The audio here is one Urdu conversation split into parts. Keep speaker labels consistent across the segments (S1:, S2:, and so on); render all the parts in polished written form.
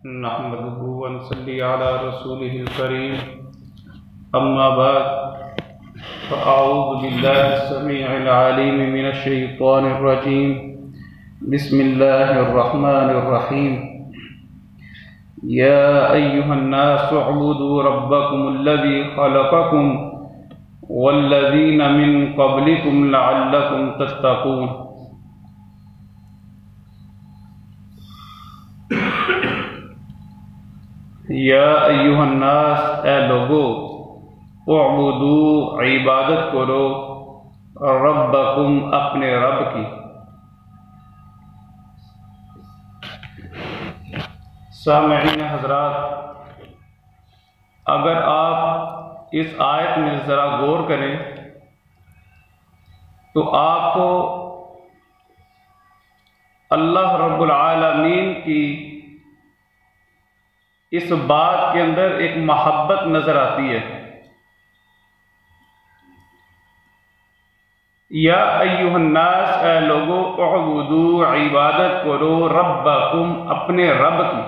S1: نحمده ونصلي على رسوله الكريم أما بعد فأعوذ بالله السميع العليم من الشيطان الرجيم بسم الله الرحمن الرحيم يا أيها الناس اعبدوا ربكم الذي خلقكم والذين من قبلكم لعلكم تتقون۔ یا ایھا الناس، اے لوگو، اعبدو، عبادت کرو، ربکم، اپنے رب کی۔ سامعین حضرات، اگر آپ اس آیت میں ذرا غور کریں تو آپ کو اللہ رب العالمین کی اس بات کے اندر ایک محبت نظر آتی ہے۔ یا ایھا الناس، اے لوگو، اعبدو، عبادت کرو، ربکم، اپنے رب کی۔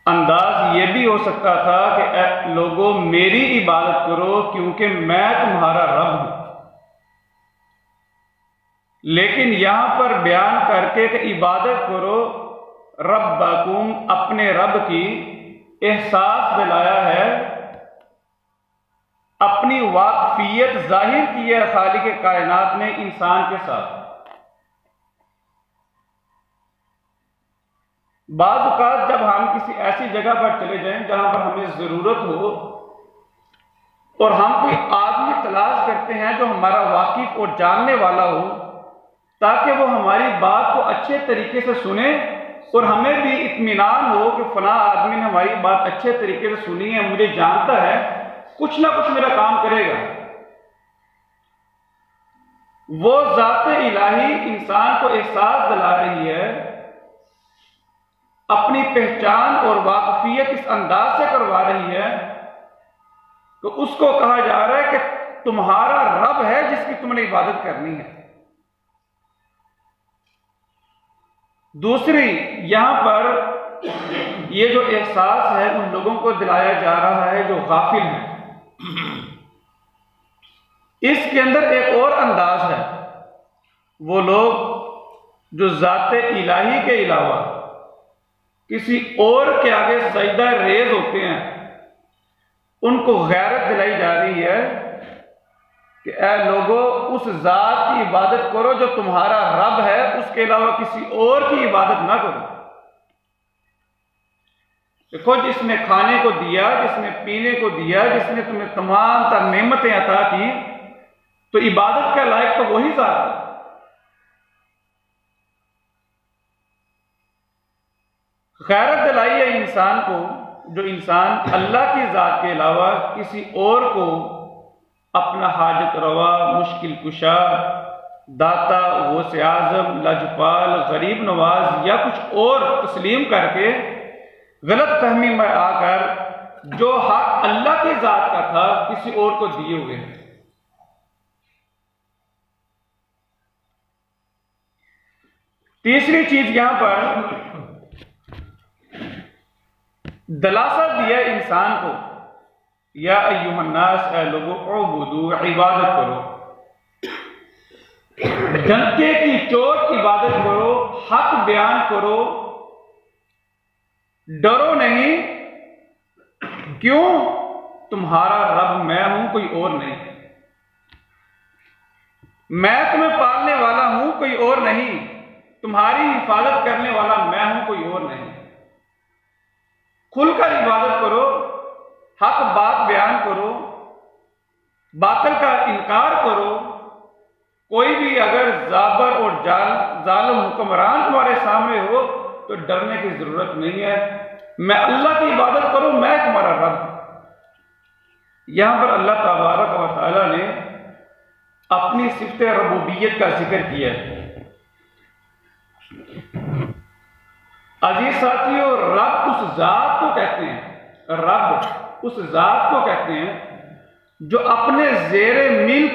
S1: انداز یہ بھی ہو سکتا تھا کہ اے لوگو، میری عبادت کرو کیونکہ میں تمہارا رب ہوں، لیکن یہاں پر بیان کر کے کہ عبادت کرو ربکم، اپنے رب کی، احساس دلایا ہے، اپنی واقفیت ظاہر کی ہے خالق کائنات نے انسان کے ساتھ۔ بعض اوقات جب ہم کسی ایسی جگہ پر چلے جائیں جہاں پر ہمیں ضرورت ہو اور ہم کوئی آدمی تلاش کرتے ہیں جو ہمارا واقف اور جاننے والا ہو تاکہ وہ ہماری بات کو اچھے طریقے سے سنے اور ہمیں بھی اطمینان ہو کہ فلاں آدمی نے ہماری بات اچھے طریقے سے سنی ہے، مجھے جانتا ہے، کچھ نہ کچھ میرا کام کرے گا۔ وہ ذات الہی انسان کو احساس دلا رہی ہے، اپنی پہچان اور واقفیت اس انداز سے کروا رہی ہے کہ اس کو کہا جا رہا ہے کہ تمہارا رب ہے جس کی تم نے عبادت کرنی ہے۔ دوسری، یہاں پر یہ جو احساس ہے ان لوگوں کو دلایا جا رہا ہے جو غافل ہیں۔ اس کے اندر ایک اور انداز ہے، وہ لوگ جو ذات الہی کے علاوہ کسی اور کے آگے سجدہ ریز ہوتے ہیں، ان کو غیرت دلائی جا رہی ہے کہ اے لوگو، اس ذات کی عبادت کرو جو تمہارا رب ہے، اس کے علاوہ کسی اور کی عبادت نہ کرو۔ دیکھو، جس نے کھانے کو دیا، جس نے پینے کو دیا، جس نے تمہیں تمام تر نعمتیں عطا کی، تو عبادت کا لائق تو وہی ذات ہے۔ غیرت دلائی ہے انسان کو، جو انسان اللہ کی ذات کے علاوہ کسی اور کو اپنا حاجت روا، مشکل کشا، داتا، غوث اعظم، لجپال، غریب نواز یا کچھ اور تسلیم کر کے غلط فہمی میں آ کر جو حق اللہ کی ذات کا تھا کسی اور کو دیے ہوئے ہیں۔ تیسری چیز یہاں پر دلاسا دیا انسان کو، یا ایھا الناس، اے لوگو، اعبدو، عبادت کرو، ڈنکے کی چوٹ عبادت کرو، حق بیان کرو، ڈرو نہیں، کیوں؟ تمہارا رب میں ہوں، کوئی اور نہیں۔ میں تمہیں پالنے والا ہوں، کوئی اور نہیں۔ تمہاری حفاظت کرنے والا میں ہوں، کوئی اور نہیں۔ کھل کر عبادت کرو، حق بات بیان کرو، باطل کا انکار کرو۔ کوئی بھی اگر جابر اور ظالم حکمران تمہارے سامنے ہو تو ڈرنے کی ضرورت نہیں ہے۔ میں اللہ کی عبادت کروں، میں تمہارا رب ہوں۔ یہاں پر اللہ تبارک و تعالیٰ نے اپنی صفت ربوبیت کا ذکر کیا ہے۔ عزیز ساتھیو، رب اس ذات کو کہتے ہیں، رب اس ذات کو کہتے ہیں جو اپنے زیر ملک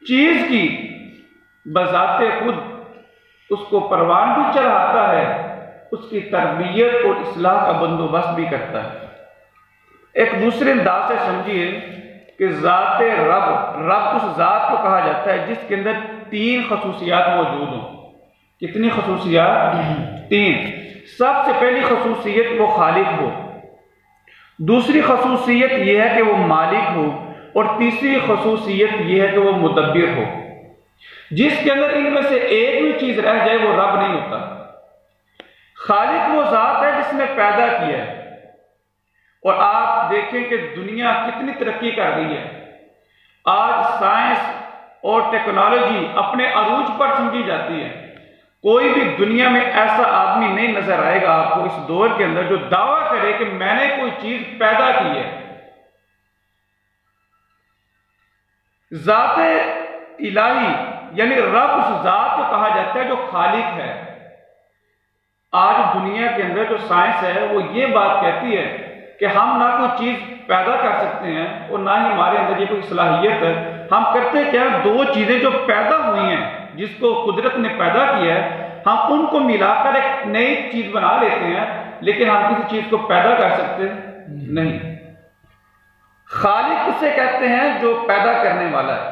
S1: چیز کی بذات خود اس کو پروان بھی چڑھاتا ہے، اس کی تربیت اور اصلاح کا بندوبست بھی کرتا ہے۔ ایک دوسرے انداز سے سمجھیے کہ ذات رب اس ذات کو کہا جاتا ہے جس کے اندر 3 خصوصیات موجود ہوں۔ کتنی خصوصیات؟ 3۔ سب سے پہلی خصوصیت وہ خالق ہو، دوسری خصوصیت یہ ہے کہ وہ مالک ہو، اور تیسری خصوصیت یہ ہے کہ وہ مدبر ہو۔ جس کے اندر ان میں سے ایک بھی چیز رہ جائے وہ رب نہیں ہوتا۔ خالق وہ ذات ہے جس نے پیدا کیا ہے، اور آپ دیکھیں کہ دنیا کتنی ترقی کر رہی ہے۔ آج سائنس اور ٹیکنالوجی اپنے عروج پر سمجھی جاتی ہے۔ کوئی بھی دنیا میں ایسا آدمی نہیں نظر آئے گا آپ کو اس دور کے اندر جو دعویٰ کرے کہ میں نے کوئی چیز پیدا کی ہے۔ ذات الہی یعنی رب اس ذات کو کہا جاتا ہے جو خالق ہے۔ آج دنیا کے اندر جو سائنس ہے وہ یہ بات کہتی ہے کہ ہم نہ کوئی چیز پیدا کر سکتے ہیں اور نہ ہی ہمارے اندر یہ کوئی صلاحیت ہے۔ ہم کرتے کیا؟ 2 چیزیں جو پیدا ہوئی ہیں جس کو قدرت نے پیدا کیا ہے، ہم ان کو ملا کر ایک نئی چیز بنا لیتے ہیں، لیکن ہم کسی چیز کو پیدا کر سکتے نہیں۔ خالق اسے کہتے ہیں جو پیدا کرنے والا ہے۔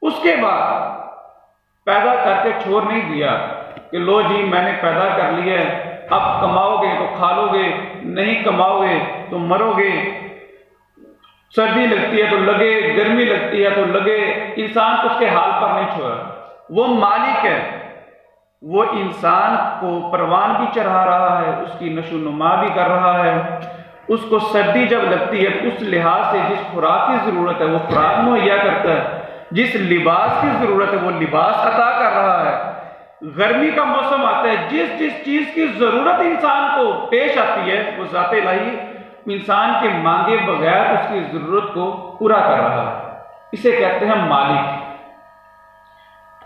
S1: اس کے بعد پیدا کر کے چھوڑ نہیں دیا کہ لو جی میں نے پیدا کر لیا ہے، اب کماؤ گے تو کھا لو گے، نہیں کماؤ گے تو مرو گے، سردی لگتی ہے تو لگے، گرمی لگتی ہے تو لگے۔ انسان کو اس کے حال پر نہیں چھوڑا۔ وہ مالک ہے، وہ انسان کو پروان بھی چڑھا رہا ہے، اس کی نشو و نما بھی کر رہا ہے۔ اس کو سردی جب لگتی ہے تو اس لحاظ سے جس خوراک کی ضرورت ہے وہ خوراک مہیا کرتا ہے، جس لباس کی ضرورت ہے وہ لباس عطا کر رہا ہے۔ گرمی کا موسم آتا ہے، جس چیز کی ضرورت انسان کو پیش آتی ہے وہ ذات الہی انسان کے مانگے بغیر اس کی ضرورت کو پورا کر رہا ہے۔ اسے کہتے ہیں مالک۔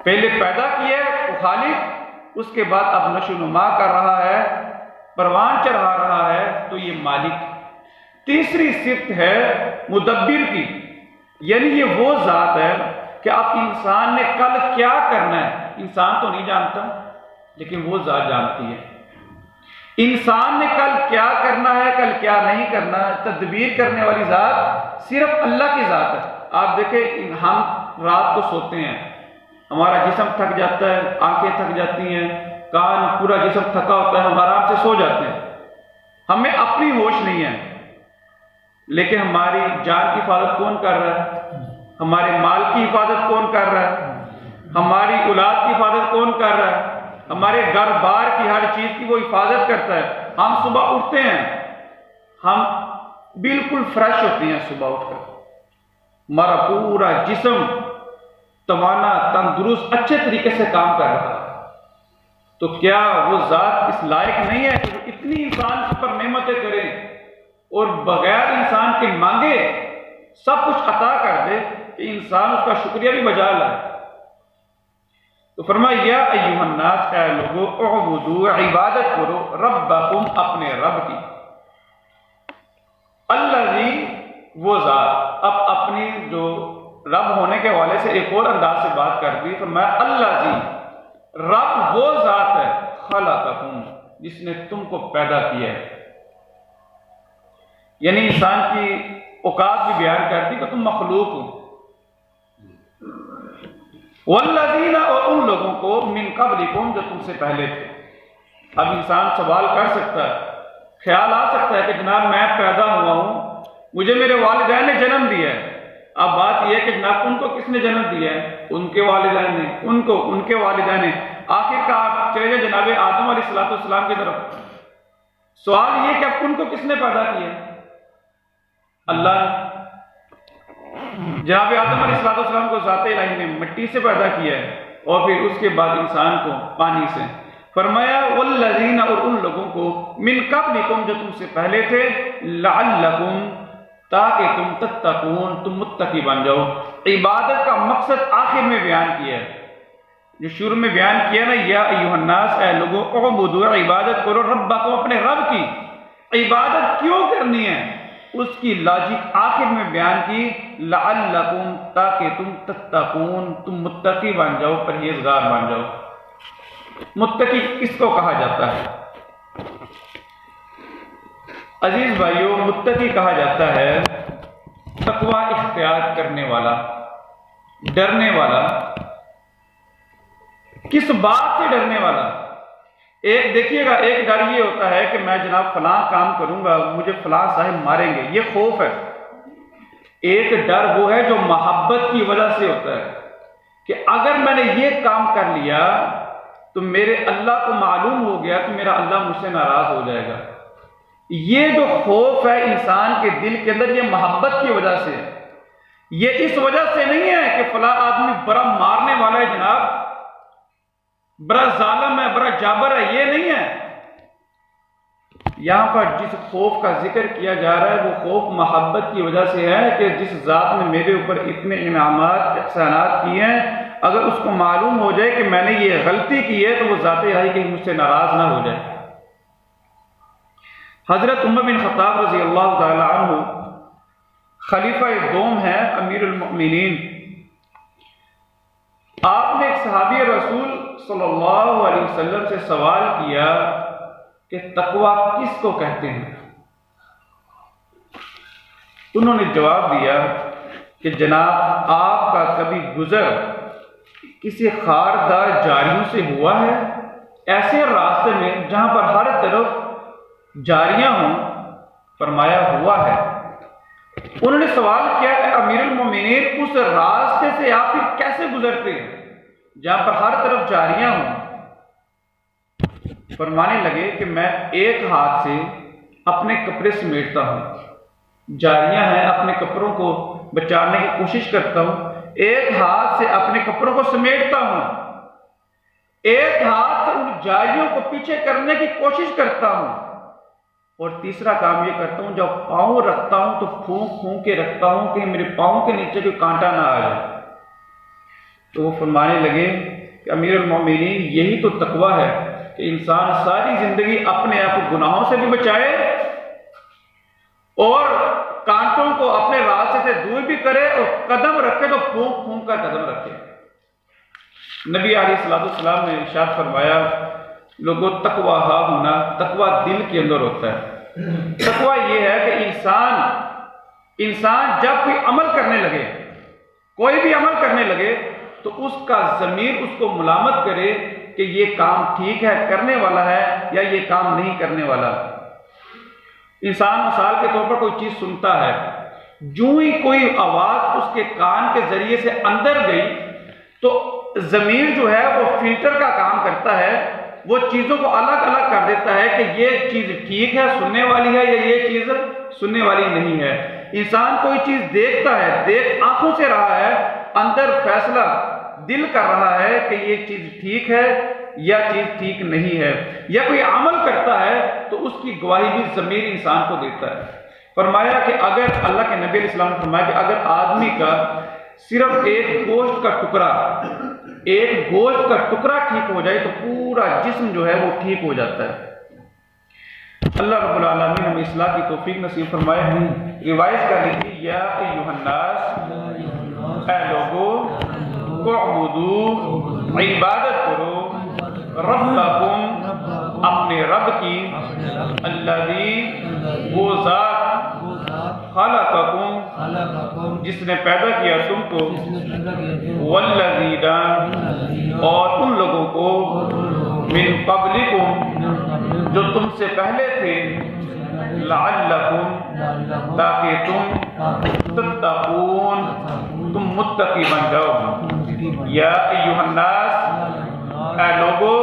S1: پہلے پیدا کیا وہ خالق، اس کے بعد اب نشو و نما کر رہا ہے، پروان چڑھا رہا ہے، تو یہ مالک۔ تیسری صفت ہے مدبر کی، یعنی یہ وہ ذات ہے کہ اب انسان نے کل کیا کرنا ہے انسان تو نہیں جانتا، لیکن وہ ذات جانتی ہے۔ انسان نے کل کیا کرنا ہے، کل کیا نہیں کرنا ہے، تدبیر کرنے والی ذات صرف اللہ کی ذات ہے۔ آپ دیکھیں ہم رات کو سوتے ہیں، ہمارا جسم تھک جاتا ہے، آنکھیں تھک جاتی ہیں، کان، پورا جسم تھکا ہوتا ہے، ہم آرام سے سو جاتے ہیں، ہمیں اپنی ہوش نہیں ہے، لیکن ہماری جان کی حفاظت کون کر رہا ہے؟ ہمارے مال کی حفاظت کون کر رہا ہے؟ ہماری اولاد کی حفاظت کون کر رہا ہے؟ ہمارے گھر بار کی ہر چیز کی وہ حفاظت کرتا ہے۔ ہم صبح اٹھتے ہیں، ہم بالکل فریش ہوتے ہیں صبح اٹھ کر، ہمارا پورا جسم توانا، تندرست، اچھے طریقے سے کام کر رہا ہے۔ تو کیا وہ ذات اس لائق نہیں ہے کہ اتنی انسان پر نعمتیں کرے اور بغیر انسان کے مانگے سب کچھ عطا کر دے کہ انسان اس کا شکریہ بھی بجا لائے؟ تو فرمایا یا ایھا الناس، اے لوگو، اعبدوا، عبادت کرو، ربکم، اپنے رب کی، الذی، وہ ذات۔ اب اپنی جو رب ہونے کے حوالے سے ایک اور انداز سے بات کر دی، فرمایا الذی، رب وہ ذات ہے، خلقکم، جس نے تم کو پیدا کیا ہے۔ یعنی انسان کی اوقات بھی بیان کرتی کہ تم مخلوق ہو۔ والذین، اور ان لوگوں کو، من قبلکم، جو تم سے پہلے تھے۔ اب انسان سوال کر سکتا ہے، خیال آ سکتا ہے کہ جناب میں پیدا ہوا ہوں، مجھے میرے والدین نے جنم دیا ہے۔ اب بات یہ ہے کہ جناب ان کو کس نے جنم دیا ہے؟ ان کے والدین نے، ان کے والدین نے۔ آخر کا آپ چلے جائیں جناب آدم علیہ السلام کی طرف۔ سوال یہ کہ اب ان کو کس نے پیدا کیا؟ اللہ نے۔ جناب آدم علیہ السلام کو ذات الہی نے مٹی سے پیدا کیا ہے، اور پھر اس کے بعد انسان کو پانی سے۔ فرمایا والذین، اور ان لوگوں کو، من قبلکم، جو تم سے پہلے تھے، لعلکم، تاکہ تم تتقون، تم متقی بن جاؤ۔ عبادت کا مقصد آخر میں بیان کیا ہے، جو شروع میں بیان کیا نا، یا ایھا الناس، اے لوگو، اعبدوا، عبادت کرو، ربکم، اپنے رب کی۔ عبادت کیوں کرنی ہے اس کی لاجک آخر میں بیان کی، لعلکم، تاکہ تم تتقون، تم متقی بن جاؤ، پرہیزگار بن جاؤ۔ متقی کس کو کہا جاتا ہے؟ عزیز بھائیوں، متقی کہا جاتا ہے تقوی اختیار کرنے والا، ڈرنے والا۔ کس بات سے ڈرنے والا؟ ایک دیکھیے گا، ایک ڈر یہ ہوتا ہے کہ میں جناب فلاں کام کروں گا مجھے فلاں صاحب ماریں گے، یہ خوف ہے۔ ایک ڈر وہ ہے جو محبت کی وجہ سے ہوتا ہے کہ اگر میں نے یہ کام کر لیا تو میرے اللہ کو معلوم ہو گیا کہ میرا اللہ مجھ سے ناراض ہو جائے گا۔ یہ جو خوف ہے انسان کے دل کے اندر، یہ محبت کی وجہ سے ہے۔ یہ اس وجہ سے نہیں ہے کہ فلاں آدمی بڑا مارنے والا ہے جناب، بڑا ظالم ہے، بڑا جابر ہے، یہ نہیں ہے۔ یہاں پر جس خوف کا ذکر کیا جا رہا ہے وہ خوف محبت کی وجہ سے ہے کہ جس ذات نے میرے اوپر اتنے انعامات احسانات کیے ہیں، اگر اس کو معلوم ہو جائے کہ میں نے یہ غلطی کی ہے تو وہ ذات الہی کہیں مجھ سے ناراض نہ ہو جائے۔ حضرت عمر بن خطاب رضی اللہ تعالی عنہ خلیفہ دوم ہے، امیر المؤمنین۔ آپ نے ایک صحابی رسول صلی اللہ علیہ وسلم سے سوال کیا کہ تقوی کس کو کہتے ہیں؟ انہوں نے جواب دیا کہ جناب آپ کا کبھی گزر کسی خاردار جاریوں سے ہوا ہے، ایسے راستے میں جہاں پر ہر طرف جاریاں ہوں؟ فرمایا ہوا ہے۔ انہوں نے سوال کیا کہ امیر المومنین اس راستے سے آپ پھر کیسے گزرتے ہیں جہاں پر ہر طرف جاریاں ہوں؟ فرمانے لگے کہ میں ایک ہاتھ سے اپنے کپڑے سمیٹتا ہوں، جاریاں ہیں، اپنے کپڑوں کو بچانے کی کوشش کرتا ہوں، ایک ہاتھ سے اپنے کپڑوں کو سمیٹتا ہوں، ایک ہاتھ سے ان جاریوں کو پیچھے کرنے کی کوشش کرتا ہوں، اور تیسرا کام یہ کرتا ہوں جب پاؤں رکھتا ہوں تو پھونک پھونک کے رکھتا ہوں کہ میرے پاؤں کے نیچے کوئی کانٹا نہ آ جائے۔ تو وہ فرمانے لگے کہ امیر المومنین یہی تو تقوی ہے کہ انسان ساری زندگی اپنے آپ کو گناہوں سے بھی بچائے اور کانٹوں کو اپنے راستے سے دور بھی کرے، اور قدم رکھے تو پھونک پھونک کا قدم رکھے۔ نبی علیہ السلام نے ارشاد فرمایا لوگوں تقوی ہا ہونا، تقوی دل کے اندر ہوتا ہے۔ تقوی یہ ہے کہ انسان جب کوئی عمل کرنے لگے، کوئی بھی عمل کرنے لگے تو اس کا ضمیر اس کو ملامت کرے کہ یہ کام ٹھیک ہے کرنے والا ہے یا یہ کام نہیں کرنے والا۔ انسان مثال کے طور پر کوئی چیز سنتا ہے، جو ہی کوئی آواز اس کے کان کے ذریعے سے اندر گئی تو ضمیر جو ہے وہ فلٹر کا کام کرتا ہے، وہ چیزوں کو الگ الگ کر دیتا ہے کہ یہ چیز ٹھیک ہے سننے والی ہے یا یہ چیز سننے والی نہیں ہے۔ انسان کوئی چیز دیکھتا ہے، آنکھوں سے رہا ہے، اندر فیصلہ دل کر رہا ہے کہ یہ چیز ٹھیک ہے یا چیز ٹھیک نہیں ہے، یا کوئی عمل کرتا ہے تو اس کی گواہی بھی ضمیر انسان کو دیتا ہے۔ فرمایا کہ اگر اللہ کے نبی علیہ السلام نے فرمایا کہ اگر آدمی کا صرف ایک گوشت کا ٹکڑا ٹھیک ہو جائے تو پورا جسم جو ہے وہ ٹھیک ہو جاتا ہے۔ اللہ رب العالمین ہمیں اصلاح کی توفیق نصیب فرمائے۔ روایت کر لیجیے یا ایھا الناس، اے لوگو، اعبدوا، عبادت کرو، ربکم، اپنے رب کی، الذی، وہ ذات، خلقکم، جس نے پیدا کیا تم کو، والذین، اور ان لوگوں کو، من قبلکم، جو تم سے پہلے تھے، لعلکم، تاکہ تم تتقون، تم متقی بن جاؤ۔ یا ایھا الناس، اے لوگو،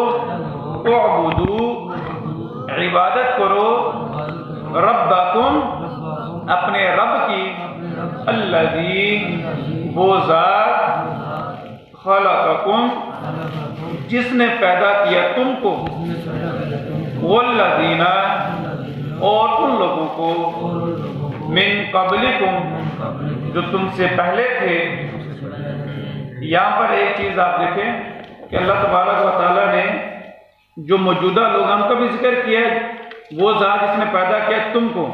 S1: اعبدو، عبادت کرو، ربکم، اپنے رب کی، الذی، وہ ذات، خلقکم، جس نے پیدا کیا تم کو، والذین، اور ان لوگوں کو، من قبلکم، جو تم سے پہلے تھے۔ یہاں پر ایک چیز آپ دیکھیں کہ اللہ تبارک و تعالیٰ نے جو موجودہ لوگ ہم کا بھی ذکر کیا ہے، وہ ذات جس نے پیدا کیا تم کو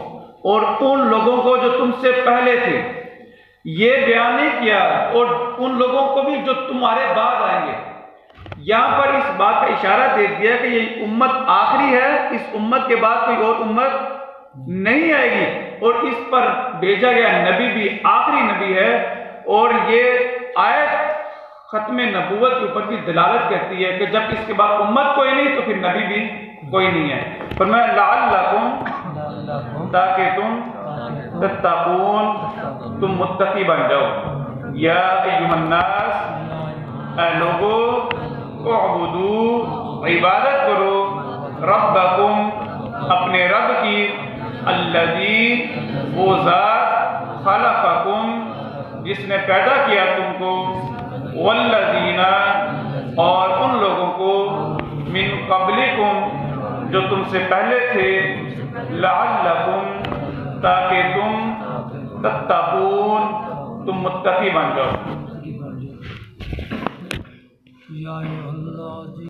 S1: اور ان لوگوں کو جو تم سے پہلے تھے، یہ بیان نہیں کیا، اور ان لوگوں کو بھی جو تمہارے بعد آئیں گے، یہاں پر اس بات کا اشارہ دے دیا کہ یہ امت آخری ہے، اس امت کے بعد کوئی اور امت نہیں آئے گی، اور اس پر بھیجا گیا نبی بھی آخری نبی ہے، اور یہ آیت ختم نبوت کے اوپر بھی دلالت کرتی ہے کہ جب اس کے بعد امت کوئی نہیں تو پھر نبی بھی کوئی نہیں ہے۔ فرمایا لعلکم، تاکہ تم تتقون، تم متقی بن جاؤ۔ یا ایھا الناس، اے لوگو، اعبدو، عبادت کرو، ربکم، اپنے رب کی، الذی، وہ ذات، خلقکم، جس نے پیدا کیا تم کو، والذین، اور ان لوگوں کو، من قبلکم، جو تم سے پہلے تھے، لعلکم، تاکہ تم تتقون، تم متقی بن جاؤ۔